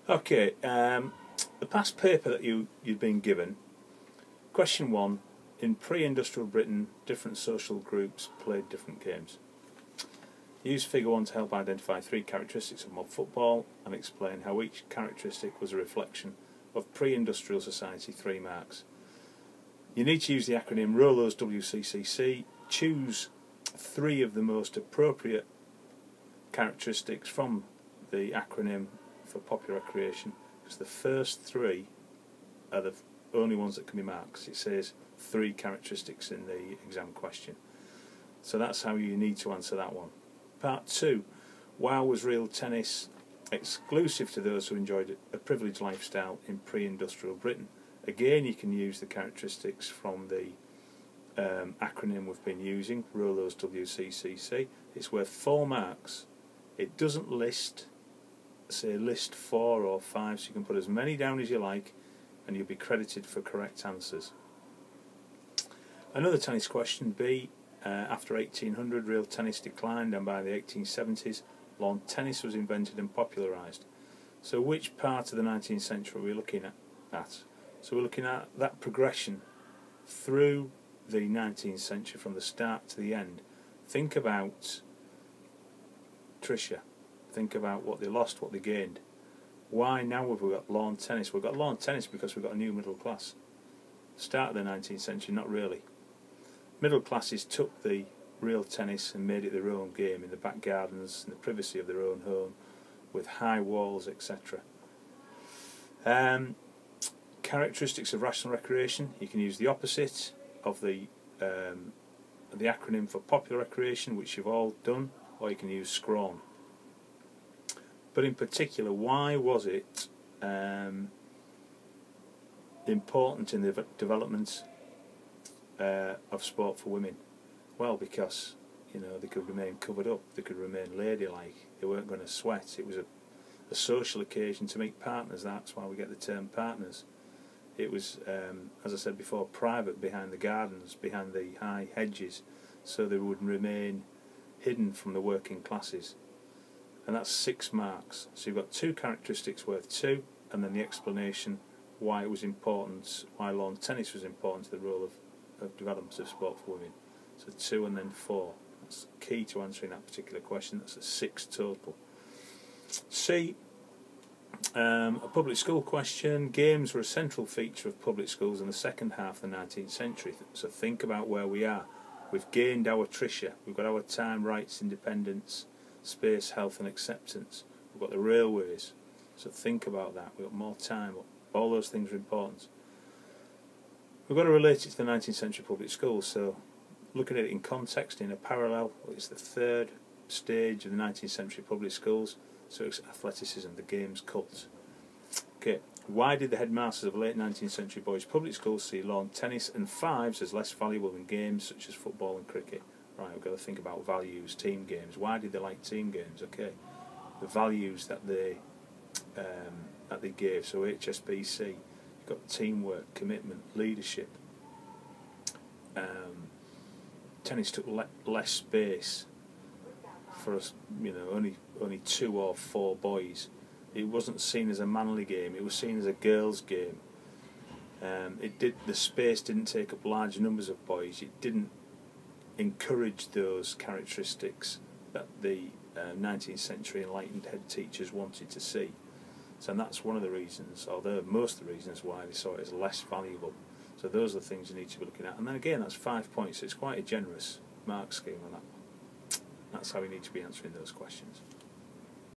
Okay, the past paper that you'd been given, question 1, in pre-industrial Britain, different social groups played different games. Use figure 1 to help identify 3 characteristics of mob football and explain how each characteristic was a reflection of pre-industrial society. 3 marks. You need to use the acronym ROLO's WCCC, choose 3 of the most appropriate characteristics from the acronym for popular recreation, because the first 3 are the only ones that can be marked. It says 3 characteristics in the exam question. So that's how you need to answer that one. Part 2, why was real tennis exclusive to those who enjoyed a privileged lifestyle in pre-industrial Britain? Again, you can use the characteristics from the acronym we've been using, ROLO's WCCC. It's worth 4 marks. It doesn't list 4 or 5, so you can put as many down as you like and you'll be credited for correct answers. Another tennis question, B. After 1800, real tennis declined, and by the 1870s, lawn tennis was invented and popularised. So which part of the 19th century are we looking at? So we're looking at that progression through the 19th century, from the start to the end. Think about Tricia. Think about what they lost, what they gained. Why now have we got lawn tennis? We've got lawn tennis because we've got a new middle class. Start of the 19th century, not really. Middle classes took the real tennis and made it their own game in the back gardens, in the privacy of their own home, with high walls, etc. Characteristics of rational recreation. You can use the opposite of the acronym for popular recreation, which you've all done, or you can use scrawn. But in particular, why was it important in the development of sport for women? Well, because they could remain covered up, they could remain ladylike, they weren't going to sweat. It was a social occasion to meet partners. That's why we get the term partners. It was, as I said before, private, behind the gardens, behind the high hedges, so they would remain hidden from the working classes. And that's 6 marks. So you've got 2 characteristics worth 2, and then the explanation why it was important, why lawn tennis was important to the role of development of sport for women. So 2 and then 4. That's key to answering that particular question. That's a 6 total. C. A public school question. Games were a central feature of public schools in the second half of the 19th century. So think about where we are. We've gained our Tricia. We've got our time, rights, independence, space, health and acceptance. We've got the railways. So think about that. We've got more time. All those things are important. We've got to relate it to the 19th century public schools. So looking at it in context, in a parallel, it's the 3rd stage of the 19th century public schools. So it's athleticism, the game's cult. Okay, why did the headmasters of late 19th century boys' public schools see lawn tennis and fives as less valuable than games such as football and cricket? Right, we've got to think about values, team games. Why did they like team games? Okay, the values that they gave. So HSBC, you've got teamwork, commitment, leadership. Tennis took less space for us, only 2 or 4 boys. It wasn't seen as a manly game, it was seen as a girls' game. The space didn't take up large numbers of boys. It didn't encourage those characteristics that the 19th century enlightened head teachers wanted to see. So that's one of the reasons, or most of the reasons, why they saw it as less valuable. So those are the things you need to be looking at. And then again, that's 5 points. So it's quite a generous mark scheme on that one. That's how you need to be answering those questions.